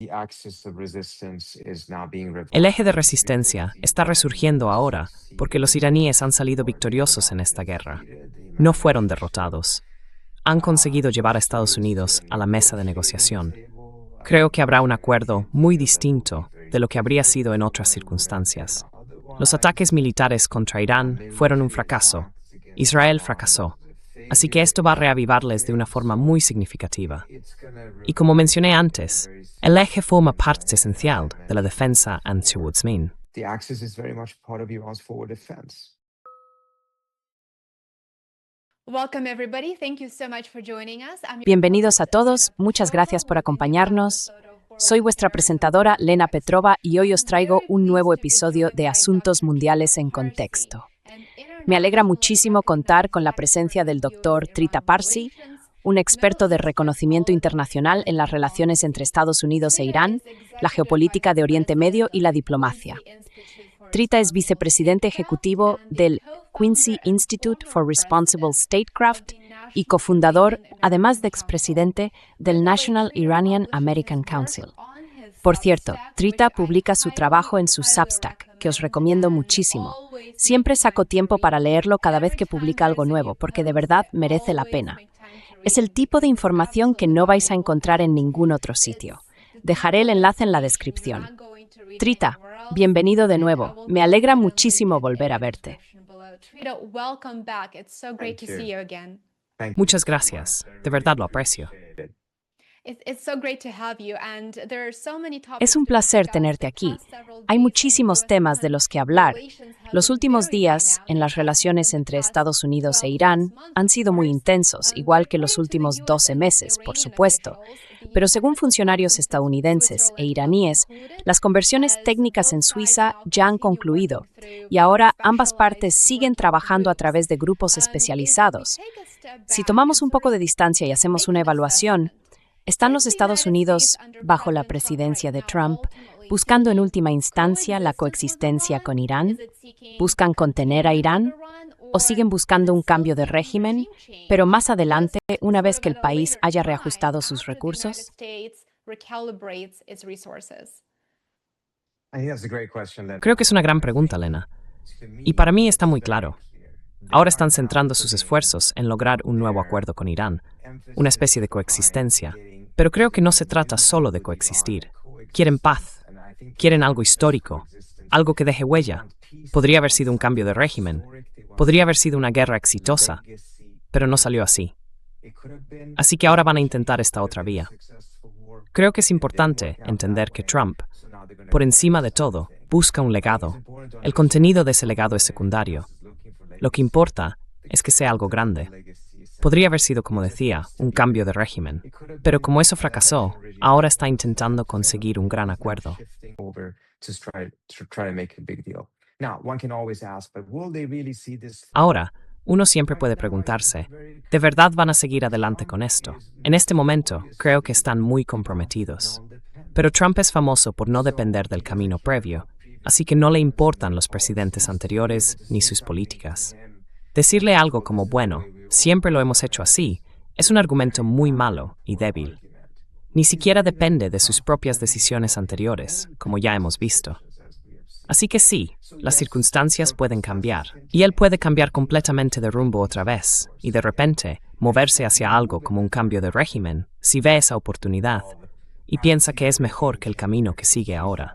El eje de resistencia está resurgiendo ahora porque los iraníes han salido victoriosos en esta guerra. No fueron derrotados. Han conseguido llevar a Estados Unidos a la mesa de negociación. Creo que habrá un acuerdo muy distinto de lo que habría sido en otras circunstancias. Los ataques militares contra Irán fueron un fracaso. Israel fracasó. Así que esto va a reavivarles de una forma muy significativa. Y como mencioné antes, el eje forma parte esencial de la defensa anti-Woodsman. Bienvenidos a todos, muchas gracias por acompañarnos. Soy vuestra presentadora, Lena Petrova, y hoy os traigo un nuevo episodio de Asuntos Mundiales en Contexto. Me alegra muchísimo contar con la presencia del doctor Trita Parsi, un experto de reconocimiento internacional en las relaciones entre Estados Unidos e Irán, la geopolítica de Oriente Medio y la diplomacia. Trita es vicepresidente ejecutivo del Quincy Institute for Responsible Statecraft y cofundador, además de expresidente, del National Iranian American Council. Por cierto, Trita publica su trabajo en su Substack, que os recomiendo muchísimo. Siempre saco tiempo para leerlo cada vez que publica algo nuevo, porque de verdad merece la pena. Es el tipo de información que no vais a encontrar en ningún otro sitio. Dejaré el enlace en la descripción. Trita, bienvenido de nuevo. Me alegra muchísimo volver a verte. Muchas gracias. De verdad lo aprecio. Es un placer tenerte aquí. Hay muchísimos temas de los que hablar. Los últimos días, en las relaciones entre Estados Unidos e Irán, han sido muy intensos, igual que los últimos 12 meses, por supuesto. Pero según funcionarios estadounidenses e iraníes, las conversiones técnicas en Suiza ya han concluido, y ahora ambas partes siguen trabajando a través de grupos especializados. Si tomamos un poco de distancia y hacemos una evaluación, ¿están los Estados Unidos, bajo la presidencia de Trump, buscando en última instancia la coexistencia con Irán? ¿Buscan contener a Irán? ¿O siguen buscando un cambio de régimen, pero más adelante, una vez que el país haya reajustado sus recursos? Creo que es una gran pregunta, Lena. Y para mí está muy claro. Ahora están centrando sus esfuerzos en lograr un nuevo acuerdo con Irán, una especie de coexistencia. Pero creo que no se trata solo de coexistir. Quieren paz. Quieren algo histórico, algo que deje huella. Podría haber sido un cambio de régimen. Podría haber sido una guerra exitosa. Pero no salió así. Así que ahora van a intentar esta otra vía. Creo que es importante entender que Trump, por encima de todo, busca un legado. El contenido de ese legado es secundario. Lo que importa es que sea algo grande. Podría haber sido, como decía, un cambio de régimen, pero como eso fracasó, ahora está intentando conseguir un gran acuerdo. Ahora, uno siempre puede preguntarse, ¿de verdad van a seguir adelante con esto? En este momento, creo que están muy comprometidos. Pero Trump es famoso por no depender del camino previo, así que no le importan los presidentes anteriores ni sus políticas. Decirle algo como, bueno, siempre lo hemos hecho así, es un argumento muy malo y débil. Ni siquiera depende de sus propias decisiones anteriores, como ya hemos visto. Así que sí, las circunstancias pueden cambiar, y él puede cambiar completamente de rumbo otra vez, y de repente moverse hacia algo como un cambio de régimen, si ve esa oportunidad, y piensa que es mejor que el camino que sigue ahora.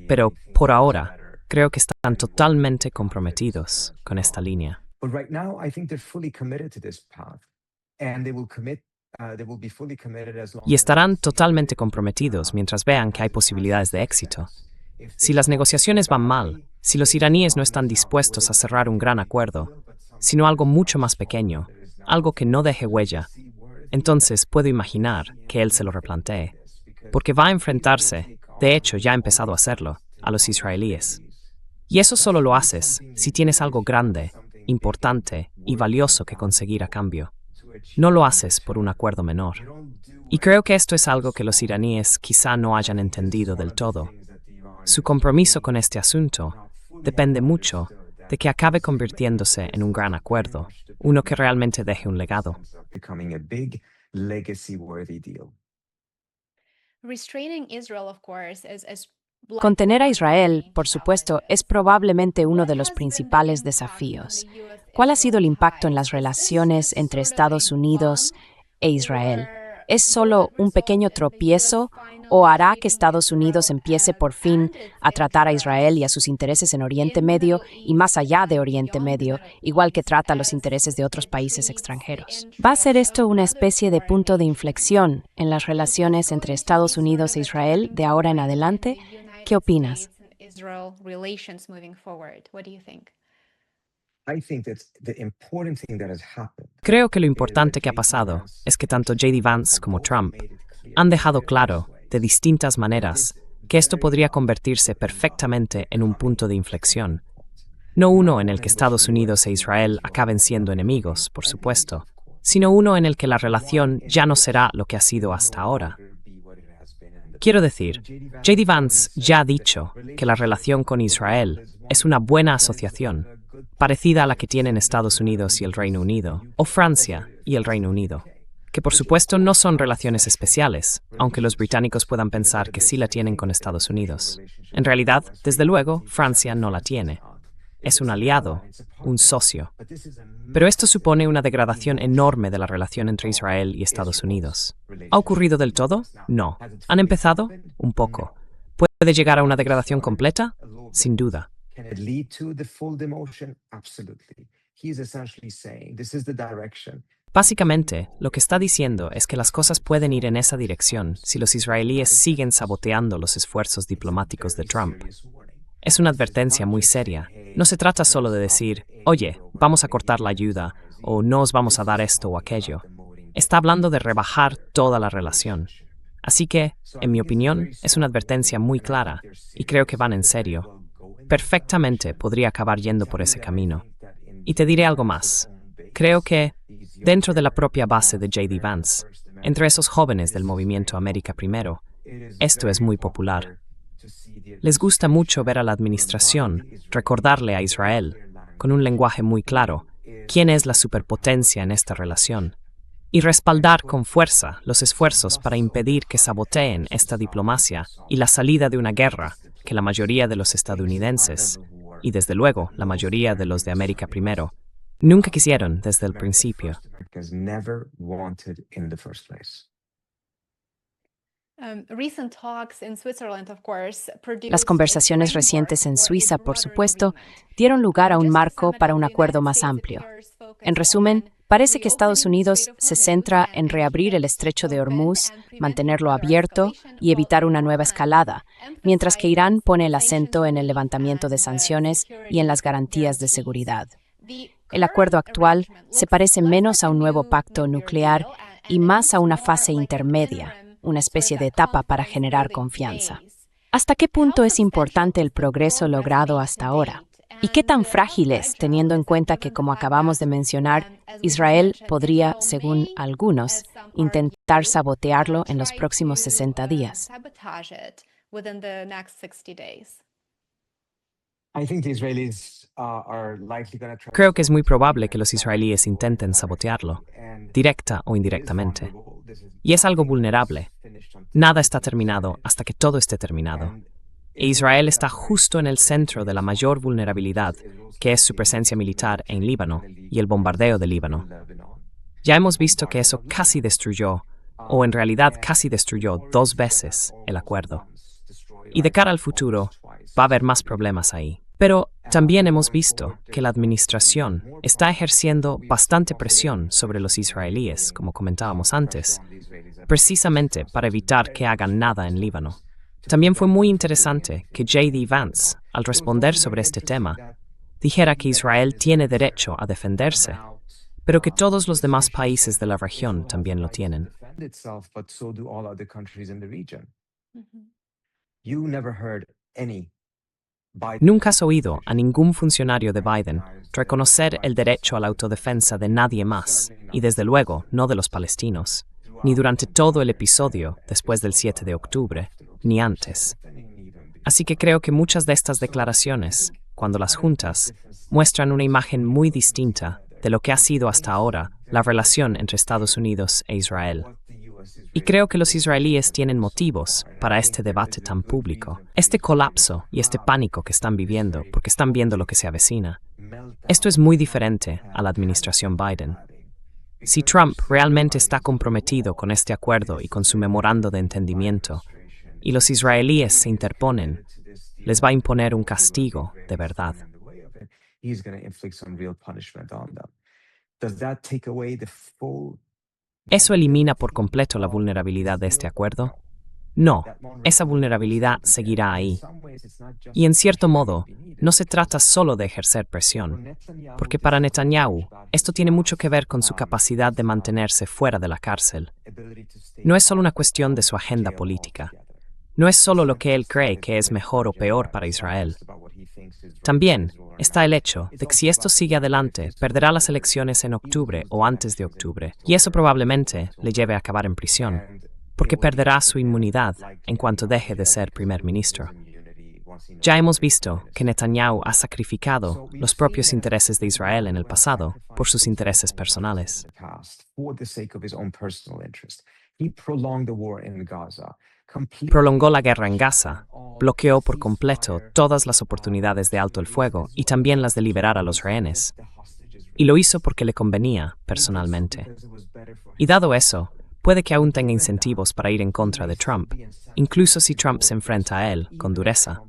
Pero, por ahora, creo que están totalmente comprometidos con esta línea. Y estarán totalmente comprometidos mientras vean que hay posibilidades de éxito. Si las negociaciones van mal, si los iraníes no están dispuestos a cerrar un gran acuerdo, sino algo mucho más pequeño, algo que no deje huella, entonces puedo imaginar que él se lo replantee, porque va a enfrentarse, de hecho ya ha empezado a hacerlo, a los israelíes. Y eso solo lo haces si tienes algo grande, importante y valioso que conseguir a cambio. No lo haces por un acuerdo menor. Y creo que esto es algo que los iraníes quizá no hayan entendido del todo. Su compromiso con este asunto depende mucho de que acabe convirtiéndose en un gran acuerdo, uno que realmente deje un legado. Contener a Israel, por supuesto, es probablemente uno de los principales desafíos. ¿Cuál ha sido el impacto en las relaciones entre Estados Unidos e Israel? ¿Es solo un pequeño tropiezo o hará que Estados Unidos empiece por fin a tratar a Israel y a sus intereses en Oriente Medio y más allá de Oriente Medio, igual que trata los intereses de otros países extranjeros? ¿Va a ser esto una especie de punto de inflexión en las relaciones entre Estados Unidos e Israel de ahora en adelante? ¿Qué opinas? Creo que lo importante que ha pasado es que tanto J.D. Vance como Trump han dejado claro, de distintas maneras, que esto podría convertirse perfectamente en un punto de inflexión. No uno en el que Estados Unidos e Israel acaben siendo enemigos, por supuesto, sino uno en el que la relación ya no será lo que ha sido hasta ahora. Quiero decir, J.D. Vance ya ha dicho que la relación con Israel es una buena asociación, parecida a la que tienen Estados Unidos y el Reino Unido, o Francia y el Reino Unido, que por supuesto no son relaciones especiales, aunque los británicos puedan pensar que sí la tienen con Estados Unidos. En realidad, desde luego, Francia no la tiene. Es un aliado, un socio. Pero esto supone una degradación enorme de la relación entre Israel y Estados Unidos. ¿Ha ocurrido del todo? No. ¿Han empezado? Un poco. ¿Puede llegar a una degradación completa? Sin duda. Básicamente, lo que está diciendo es que las cosas pueden ir en esa dirección si los israelíes siguen saboteando los esfuerzos diplomáticos de Trump. Es una advertencia muy seria. No se trata solo de decir, oye, vamos a cortar la ayuda, o no os vamos a dar esto o aquello. Está hablando de rebajar toda la relación. Así que, en mi opinión, es una advertencia muy clara, y creo que van en serio. Perfectamente podría acabar yendo por ese camino. Y te diré algo más. Creo que, dentro de la propia base de J.D. Vance, entre esos jóvenes del movimiento América Primero, esto es muy popular. Les gusta mucho ver a la administración recordarle a Israel, con un lenguaje muy claro, quién es la superpotencia en esta relación, y respaldar con fuerza los esfuerzos para impedir que saboteen esta diplomacia y la salida de una guerra que la mayoría de los estadounidenses, y desde luego la mayoría de los de América Primero, nunca quisieron desde el principio. Las conversaciones recientes en Suiza, por supuesto, dieron lugar a un marco para un acuerdo más amplio. En resumen, parece que Estados Unidos se centra en reabrir el estrecho de Hormuz, mantenerlo abierto y evitar una nueva escalada, mientras que Irán pone el acento en el levantamiento de sanciones y en las garantías de seguridad. El acuerdo actual se parece menos a un nuevo pacto nuclear y más a una fase intermedia, una especie de etapa para generar confianza. ¿Hasta qué punto es importante el progreso logrado hasta ahora? ¿Y qué tan frágil es, teniendo en cuenta que, como acabamos de mencionar, Israel podría, según algunos, intentar sabotearlo en los próximos 60 días? Creo que es muy probable que los israelíes intenten sabotearlo, directa o indirectamente. Y es algo vulnerable. Nada está terminado hasta que todo esté terminado. E Israel está justo en el centro de la mayor vulnerabilidad, que es su presencia militar en Líbano y el bombardeo de Líbano. Ya hemos visto que eso casi destruyó, o en realidad casi destruyó 2 veces, el acuerdo. Y de cara al futuro, va a haber más problemas ahí. Pero también hemos visto que la administración está ejerciendo bastante presión sobre los israelíes, como comentábamos antes, precisamente para evitar que hagan nada en Líbano. También fue muy interesante que J.D. Vance, al responder sobre este tema, dijera que Israel tiene derecho a defenderse, pero que todos los demás países de la región también lo tienen. Nunca has oído a ningún funcionario de Biden reconocer el derecho a la autodefensa de nadie más, y desde luego no de los palestinos, ni durante todo el episodio después del 7 de octubre, ni antes. Así que creo que muchas de estas declaraciones, cuando las juntas, muestran una imagen muy distinta de lo que ha sido hasta ahora la relación entre Estados Unidos e Israel. Y creo que los israelíes tienen motivos para este debate tan público, este colapso y este pánico que están viviendo porque están viendo lo que se avecina. Esto es muy diferente a la administración Biden. Si Trump realmente está comprometido con este acuerdo y con su memorando de entendimiento, y los israelíes se interponen, les va a imponer un castigo de verdad. ¿Eso elimina por completo la vulnerabilidad de este acuerdo? No, esa vulnerabilidad seguirá ahí. Y en cierto modo, no se trata solo de ejercer presión, porque para Netanyahu, esto tiene mucho que ver con su capacidad de mantenerse fuera de la cárcel. No es solo una cuestión de su agenda política. No es solo lo que él cree que es mejor o peor para Israel. También está el hecho de que si esto sigue adelante, perderá las elecciones en octubre o antes de octubre, y eso probablemente le lleve a acabar en prisión, porque perderá su inmunidad en cuanto deje de ser primer ministro. Ya hemos visto que Netanyahu ha sacrificado los propios intereses de Israel en el pasado por sus intereses personales. Prolongó la guerra en Gaza, bloqueó por completo todas las oportunidades de alto el fuego y también las de liberar a los rehenes. Y lo hizo porque le convenía personalmente. Y dado eso, puede que aún tenga incentivos para ir en contra de Trump, incluso si Trump se enfrenta a él con dureza.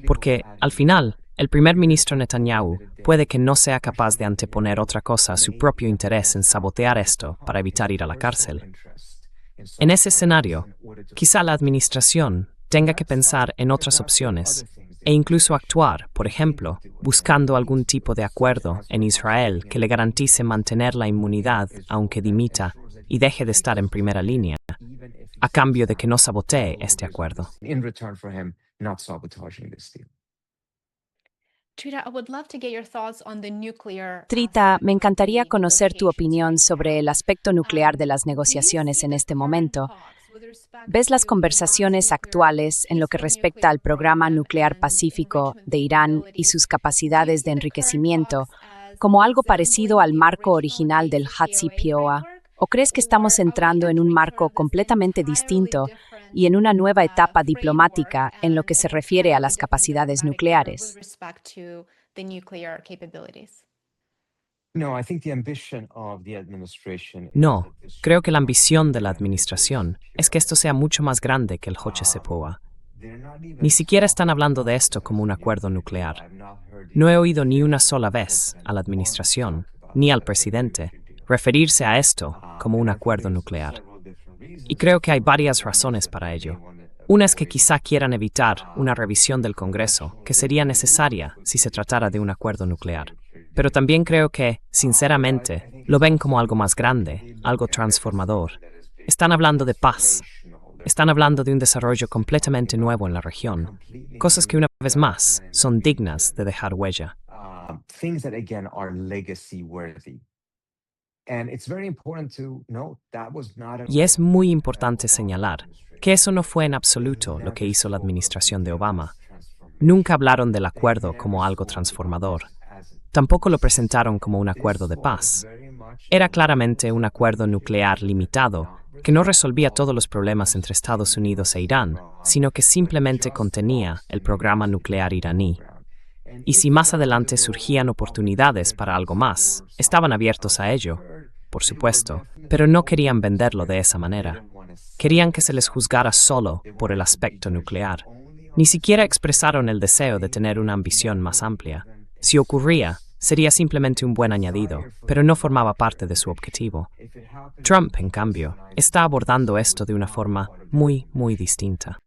Porque, al final, el primer ministro Netanyahu puede que no sea capaz de anteponer otra cosa a su propio interés en sabotear esto para evitar ir a la cárcel. En ese escenario, quizá la administración tenga que pensar en otras opciones e incluso actuar, por ejemplo, buscando algún tipo de acuerdo en Israel que le garantice mantener la inmunidad aunque dimita y deje de estar en primera línea, a cambio de que no sabotee este acuerdo. Trita, me encantaría conocer tu opinión sobre el aspecto nuclear de las negociaciones en este momento. ¿Ves las conversaciones actuales en lo que respecta al programa nuclear pacífico de Irán y sus capacidades de enriquecimiento como algo parecido al marco original del JCPOA? ¿O crees que estamos entrando en un marco completamente distinto y en una nueva etapa diplomática en lo que se refiere a las capacidades nucleares? No, creo que la ambición de la administración es que esto sea mucho más grande que el JCPOA. Ni siquiera están hablando de esto como un acuerdo nuclear. No he oído ni una sola vez a la administración, ni al presidente, referirse a esto como un acuerdo nuclear. Y creo que hay varias razones para ello. Una es que quizá quieran evitar una revisión del Congreso, que sería necesaria si se tratara de un acuerdo nuclear. Pero también creo que, sinceramente, lo ven como algo más grande, algo transformador. Están hablando de paz. Están hablando de un desarrollo completamente nuevo en la región. Cosas que, una vez más, son dignas de dejar huella. Y es muy importante señalar que eso no fue en absoluto lo que hizo la administración de Obama. Nunca hablaron del acuerdo como algo transformador. Tampoco lo presentaron como un acuerdo de paz. Era claramente un acuerdo nuclear limitado que no resolvía todos los problemas entre Estados Unidos e Irán, sino que simplemente contenía el programa nuclear iraní. Y si más adelante surgían oportunidades para algo más, estaban abiertos a ello, por supuesto, pero no querían venderlo de esa manera. Querían que se les juzgara solo por el aspecto nuclear. Ni siquiera expresaron el deseo de tener una ambición más amplia. Si ocurría, sería simplemente un buen añadido, pero no formaba parte de su objetivo. Trump, en cambio, está abordando esto de una forma muy, muy distinta.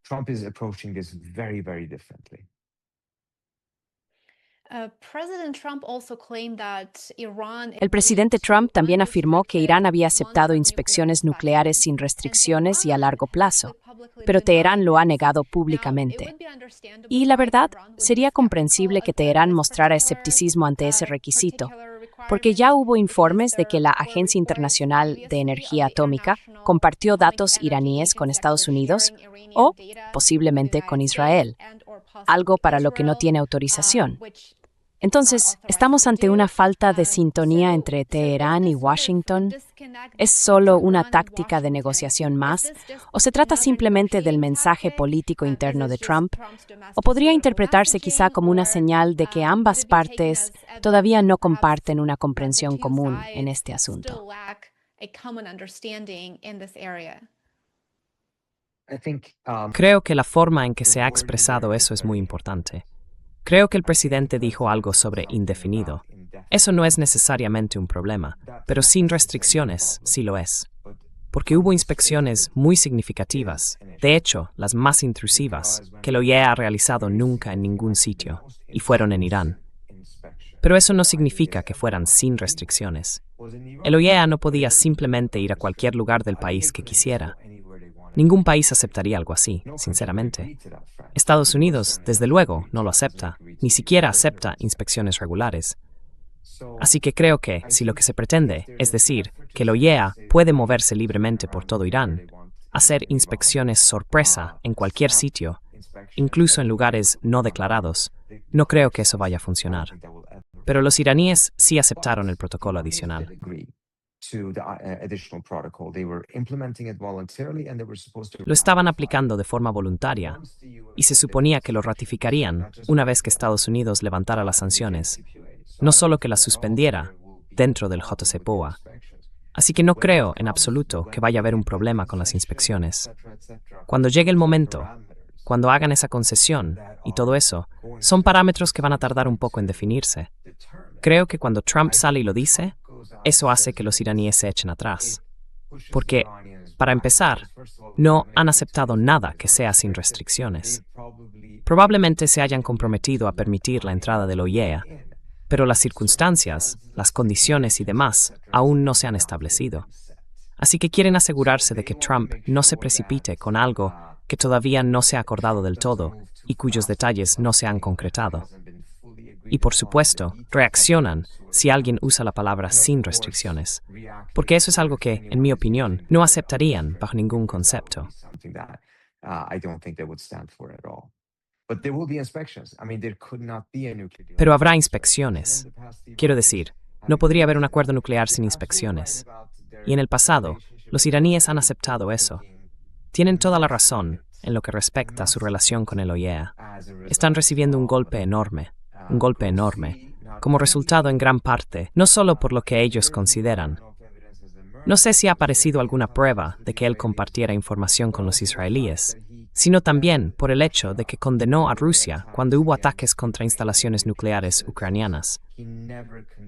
El presidente Trump también afirmó que Irán había aceptado inspecciones nucleares sin restricciones y a largo plazo, pero Teherán lo ha negado públicamente. Y la verdad, sería comprensible que Teherán mostrara escepticismo ante ese requisito, porque ya hubo informes de que la Agencia Internacional de Energía Atómica compartió datos iraníes con Estados Unidos o, posiblemente, con Israel, algo para lo que no tiene autorización. Entonces, ¿estamos ante una falta de sintonía entre Teherán y Washington? ¿Es solo una táctica de negociación más? ¿O se trata simplemente del mensaje político interno de Trump? ¿O podría interpretarse quizá como una señal de que ambas partes todavía no comparten una comprensión común en este asunto? Creo que la forma en que se ha expresado eso es muy importante. Creo que el presidente dijo algo sobre indefinido. Eso no es necesariamente un problema, pero sin restricciones sí lo es. Porque hubo inspecciones muy significativas, de hecho, las más intrusivas, que la OIEA ha realizado nunca en ningún sitio, y fueron en Irán. Pero eso no significa que fueran sin restricciones. El OIEA no podía simplemente ir a cualquier lugar del país que quisiera. Ningún país aceptaría algo así, sinceramente. Estados Unidos, desde luego, no lo acepta, ni siquiera acepta inspecciones regulares. Así que creo que, si lo que se pretende, es decir, que la OIEA puede moverse libremente por todo Irán, hacer inspecciones sorpresa en cualquier sitio, incluso en lugares no declarados, no creo que eso vaya a funcionar. Pero los iraníes sí aceptaron el protocolo adicional. Lo estaban aplicando de forma voluntaria y se suponía que lo ratificarían una vez que Estados Unidos levantara las sanciones, no solo que las suspendiera dentro del JCPOA. Así que no creo en absoluto que vaya a haber un problema con las inspecciones. Cuando llegue el momento, cuando hagan esa concesión y todo eso, son parámetros que van a tardar un poco en definirse. Creo que cuando Trump sale y lo dice, eso hace que los iraníes se echen atrás. Porque, para empezar, no han aceptado nada que sea sin restricciones. Probablemente se hayan comprometido a permitir la entrada de la OIEA, pero las circunstancias, las condiciones y demás aún no se han establecido. Así que quieren asegurarse de que Trump no se precipite con algo que todavía no se ha acordado del todo y cuyos detalles no se han concretado. Y por supuesto, reaccionan si alguien usa la palabra sin restricciones, porque eso es algo que, en mi opinión, no aceptarían bajo ningún concepto. Pero habrá inspecciones. Quiero decir, no podría haber un acuerdo nuclear sin inspecciones. Y en el pasado, los iraníes han aceptado eso. Tienen toda la razón en lo que respecta a su relación con el OIEA. Están recibiendo un golpe enorme, como resultado en gran parte, no solo por lo que ellos consideran. No sé si ha aparecido alguna prueba de que él compartiera información con los israelíes, sino también por el hecho de que condenó a Rusia cuando hubo ataques contra instalaciones nucleares ucranianas.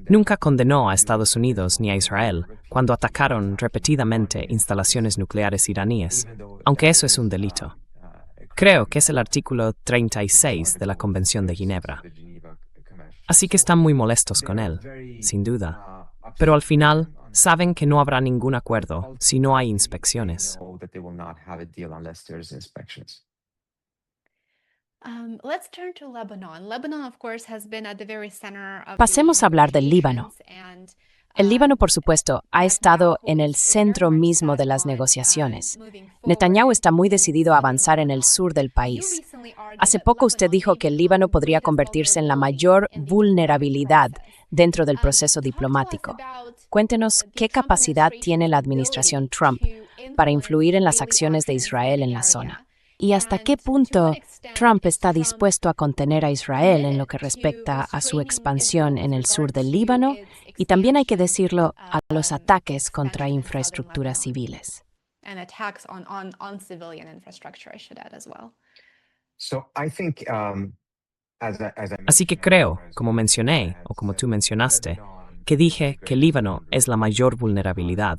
Nunca condenó a Estados Unidos ni a Israel cuando atacaron repetidamente instalaciones nucleares iraníes, aunque eso es un delito. Creo que es el artículo 36 de la Convención de Ginebra. Así que están muy molestos con él, sin duda. Pero al final, saben que no habrá ningún acuerdo si no hay inspecciones. Pasemos a hablar del Líbano. El Líbano, por supuesto, ha estado en el centro mismo de las negociaciones. Netanyahu está muy decidido a avanzar en el sur del país. Hace poco usted dijo que el Líbano podría convertirse en la mayor vulnerabilidad dentro del proceso diplomático. Cuéntenos qué capacidad tiene la administración Trump para influir en las acciones de Israel en la zona. ¿Y hasta qué punto Trump está dispuesto a contener a Israel en lo que respecta a su expansión en el sur del Líbano? Y también hay que decirlo, a los ataques contra infraestructuras civiles. Así que creo, como mencioné, o como tú mencionaste, que dije que Líbano es la mayor vulnerabilidad,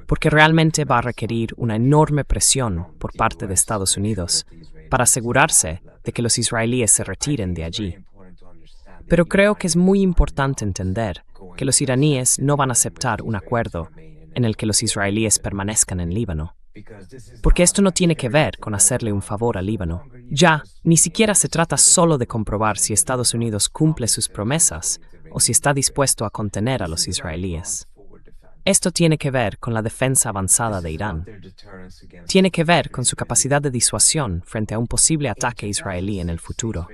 porque realmente va a requerir una enorme presión por parte de Estados Unidos para asegurarse de que los israelíes se retiren de allí. Pero creo que es muy importante entender que los iraníes no van a aceptar un acuerdo en el que los israelíes permanezcan en Líbano. Porque esto no tiene que ver con hacerle un favor al Líbano. Ya, ni siquiera se trata solo de comprobar si Estados Unidos cumple sus promesas o si está dispuesto a contener a los israelíes. Esto tiene que ver con la defensa avanzada de Irán. Tiene que ver con su capacidad de disuasión frente a un posible ataque israelí en el futuro.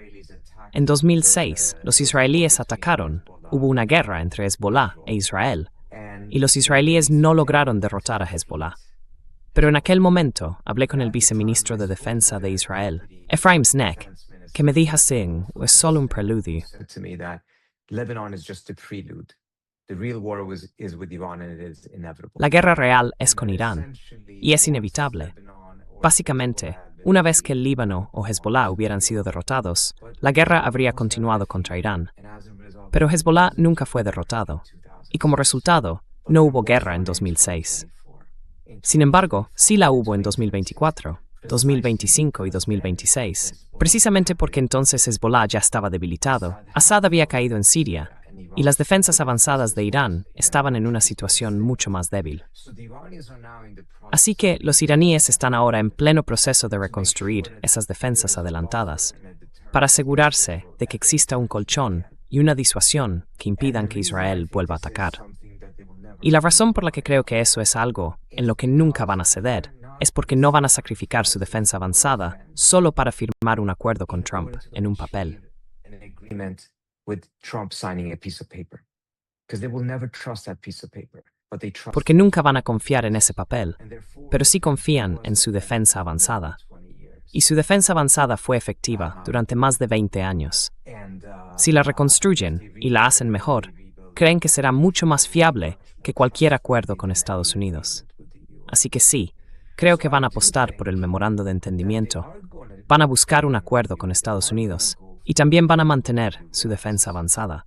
En 2006, los israelíes atacaron, hubo una guerra entre Hezbollah e Israel, y los israelíes no lograron derrotar a Hezbollah. Pero en aquel momento hablé con el viceministro de Defensa de Israel, Ephraim Sneck, que me dijo así, es solo un preludio. La guerra real es con Irán, y es inevitable. Básicamente, una vez que el Líbano o Hezbollah hubieran sido derrotados, la guerra habría continuado contra Irán. Pero Hezbollah nunca fue derrotado, y como resultado, no hubo guerra en 2006. Sin embargo, sí la hubo en 2024, 2025 y 2026, precisamente porque entonces Hezbollah ya estaba debilitado, Assad había caído en Siria, y las defensas avanzadas de Irán estaban en una situación mucho más débil. Así que los iraníes están ahora en pleno proceso de reconstruir esas defensas adelantadas, para asegurarse de que exista un colchón y una disuasión que impidan que Israel vuelva a atacar. Y la razón por la que creo que eso es algo en lo que nunca van a ceder es porque no van a sacrificar su defensa avanzada solo para firmar un acuerdo con Trump en un papel. Porque nunca van a confiar en ese papel, pero sí confían en su defensa avanzada. Y su defensa avanzada fue efectiva durante más de 20 años. Si la reconstruyen y la hacen mejor, creen que será mucho más fiable que cualquier acuerdo con Estados Unidos. Así que sí, creo que van a apostar por el memorando de entendimiento, van a buscar un acuerdo con Estados Unidos y también van a mantener su defensa avanzada.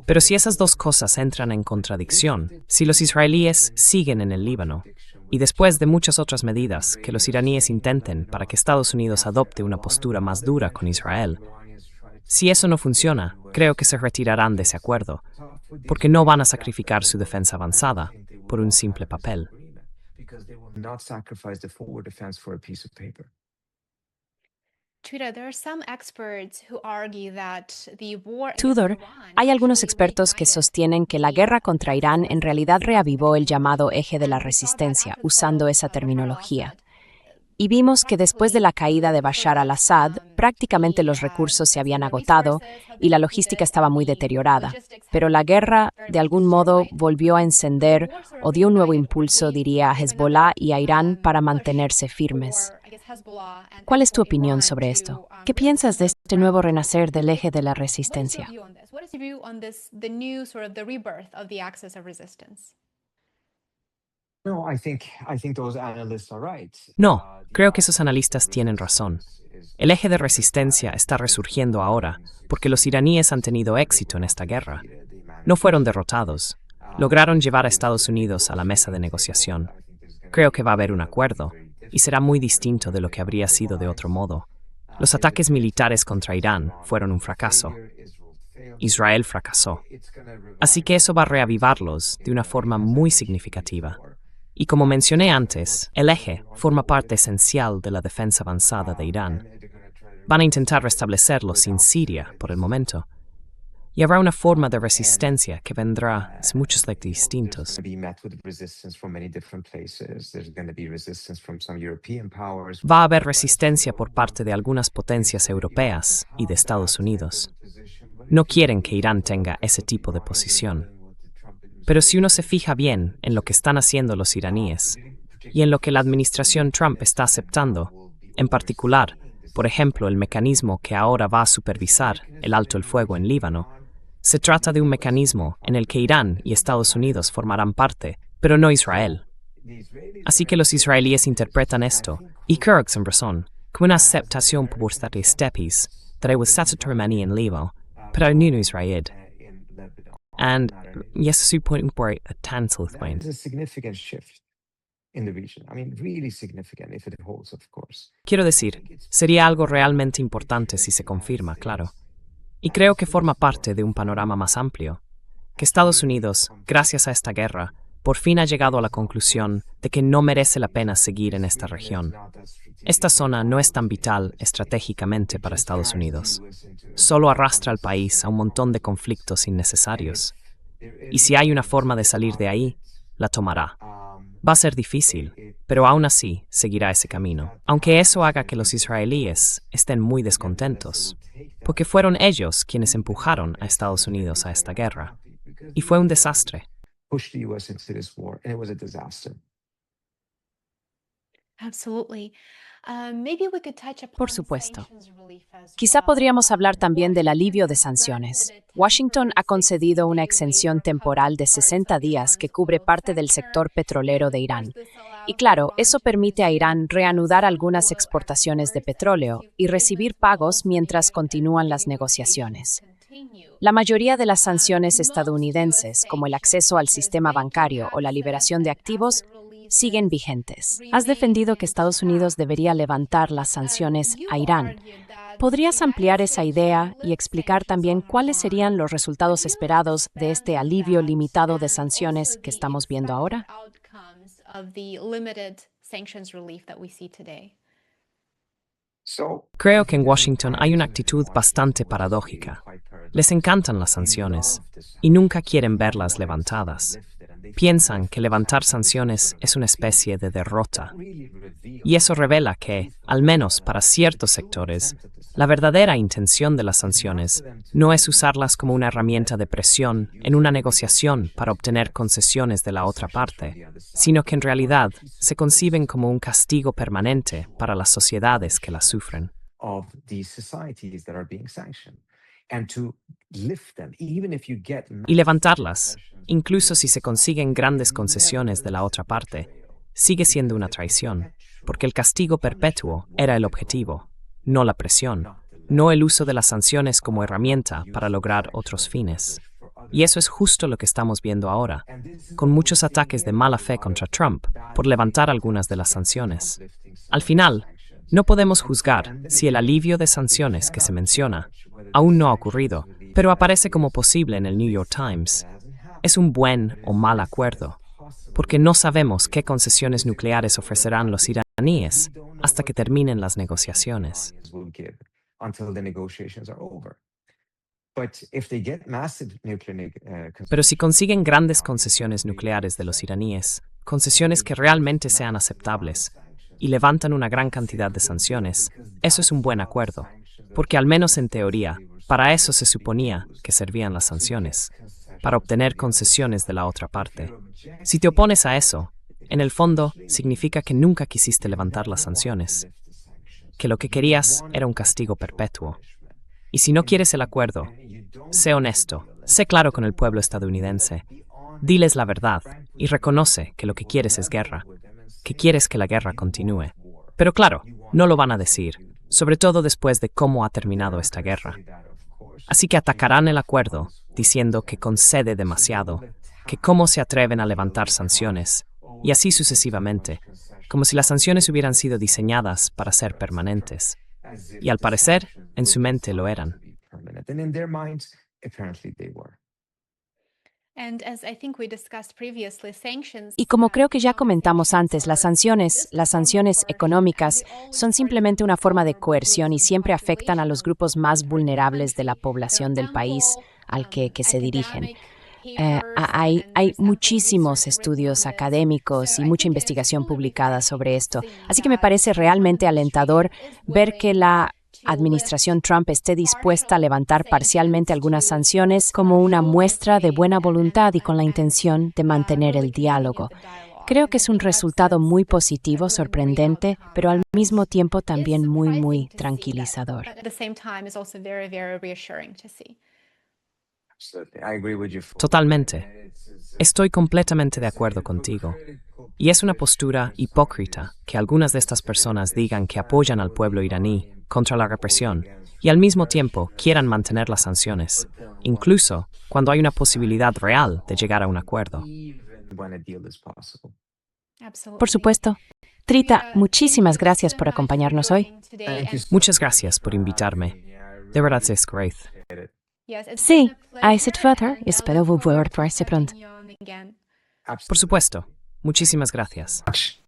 Pero si esas dos cosas entran en contradicción, si los israelíes siguen en el Líbano, y después de muchas otras medidas que los iraníes intenten para que Estados Unidos adopte una postura más dura con Israel, si eso no funciona, creo que se retirarán de ese acuerdo, porque no van a sacrificar su defensa avanzada por un simple papel. Tudor, hay algunos expertos que sostienen que la guerra contra Irán en realidad reavivó el llamado eje de la resistencia, usando esa terminología. Y vimos que después de la caída de Bashar al-Assad, prácticamente los recursos se habían agotado y la logística estaba muy deteriorada. Pero la guerra, de algún modo, volvió a encender o dio un nuevo impulso, diría, a Hezbollah y a Irán para mantenerse firmes. ¿Cuál es tu opinión sobre esto? ¿Qué piensas de este nuevo renacer del eje de la resistencia? No, creo que esos analistas tienen razón. El eje de resistencia está resurgiendo ahora porque los iraníes han tenido éxito en esta guerra. No fueron derrotados. Lograron llevar a Estados Unidos a la mesa de negociación. Creo que va a haber un acuerdo, y será muy distinto de lo que habría sido de otro modo. Los ataques militares contra Irán fueron un fracaso. Israel fracasó. Así que eso va a reavivarlos de una forma muy significativa. Y como mencioné antes, el eje forma parte esencial de la defensa avanzada de Irán. Van a intentar restablecerlo sin Siria por el momento. Y habrá una forma de resistencia que vendrá de muchos distintos. Va a haber resistencia por parte de algunas potencias europeas y de Estados Unidos. No quieren que Irán tenga ese tipo de posición. Pero si uno se fija bien en lo que están haciendo los iraníes y en lo que la administración Trump está aceptando, en particular, por ejemplo, el mecanismo que ahora va a supervisar el alto el fuego en Líbano, se trata de un mecanismo en el que Irán y Estados Unidos formarán parte, pero no Israel. Así que los israelíes interpretan esto, y creo que son razón, como una aceptación por parte de Stepis, de was satisfactory en Líbano, pero no Israel. And yes, supporting por a tantal point. Quiero decir, sería algo realmente importante si se confirma, claro. Y creo que forma parte de un panorama más amplio, que Estados Unidos, gracias a esta guerra, por fin ha llegado a la conclusión de que no merece la pena seguir en esta región. Esta zona no es tan vital estratégicamente para Estados Unidos. Solo arrastra al país a un montón de conflictos innecesarios. Y si hay una forma de salir de ahí, la tomará. Va a ser difícil, pero aún así seguirá ese camino, aunque eso haga que los israelíes estén muy descontentos, porque fueron ellos quienes empujaron a Estados Unidos a esta guerra, y fue un desastre. Por supuesto. Quizá podríamos hablar también del alivio de sanciones. Washington ha concedido una exención temporal de 60 días que cubre parte del sector petrolero de Irán. Y claro, eso permite a Irán reanudar algunas exportaciones de petróleo y recibir pagos mientras continúan las negociaciones. La mayoría de las sanciones estadounidenses, como el acceso al sistema bancario o la liberación de activos, siguen vigentes. Has defendido que Estados Unidos debería levantar las sanciones a Irán. ¿Podrías ampliar esa idea y explicar también cuáles serían los resultados esperados de este alivio limitado de sanciones que estamos viendo ahora? Creo que en Washington hay una actitud bastante paradójica. Les encantan las sanciones y nunca quieren verlas levantadas. Piensan que levantar sanciones es una especie de derrota. Y eso revela que, al menos para ciertos sectores, la verdadera intención de las sanciones no es usarlas como una herramienta de presión en una negociación para obtener concesiones de la otra parte, sino que en realidad se conciben como un castigo permanente para las sociedades que las sufren. Y levantarlas, incluso si se consiguen grandes concesiones de la otra parte, sigue siendo una traición, porque el castigo perpetuo era el objetivo, no la presión, no el uso de las sanciones como herramienta para lograr otros fines. Y eso es justo lo que estamos viendo ahora, con muchos ataques de mala fe contra Trump por levantar algunas de las sanciones. Al final, no podemos juzgar si el alivio de sanciones que se menciona aún no ha ocurrido, pero aparece como posible en el New York Times. Es un buen o mal acuerdo, porque no sabemos qué concesiones nucleares ofrecerán los iraníes hasta que terminen las negociaciones. Pero si consiguen grandes concesiones nucleares de los iraníes, concesiones que realmente sean aceptables, y levantan una gran cantidad de sanciones, eso es un buen acuerdo, porque al menos en teoría, para eso se suponía que servían las sanciones, para obtener concesiones de la otra parte. Si te opones a eso, en el fondo significa que nunca quisiste levantar las sanciones, que lo que querías era un castigo perpetuo. Y si no quieres el acuerdo, sé honesto, sé claro con el pueblo estadounidense, diles la verdad y reconoce que lo que quieres es guerra, que quieres que la guerra continúe. Pero claro, no lo van a decir, sobre todo después de cómo ha terminado esta guerra. Así que atacarán el acuerdo, diciendo que concede demasiado, que cómo se atreven a levantar sanciones, y así sucesivamente, como si las sanciones hubieran sido diseñadas para ser permanentes. Y al parecer, en su mente lo eran. Y como creo que ya comentamos antes, las sanciones económicas, son simplemente una forma de coerción y siempre afectan a los grupos más vulnerables de la población del país al que se dirigen. Hay muchísimos estudios académicos y mucha investigación publicada sobre esto, así que me parece realmente alentador ver que la administración Trump esté dispuesta a levantar parcialmente algunas sanciones como una muestra de buena voluntad y con la intención de mantener el diálogo. Creo que es un resultado muy positivo, sorprendente, pero al mismo tiempo también muy tranquilizador. Totalmente. Estoy completamente de acuerdo contigo. Y es una postura hipócrita que algunas de estas personas digan que apoyan al pueblo iraní contra la represión y al mismo tiempo quieran mantener las sanciones, incluso cuando hay una posibilidad real de llegar a un acuerdo. Por supuesto. Trita, muchísimas gracias por acompañarnos hoy. Muchas gracias por invitarme. De verdad es great. Sí, I sit further. Espero volver pronto. Por supuesto. Muchísimas gracias.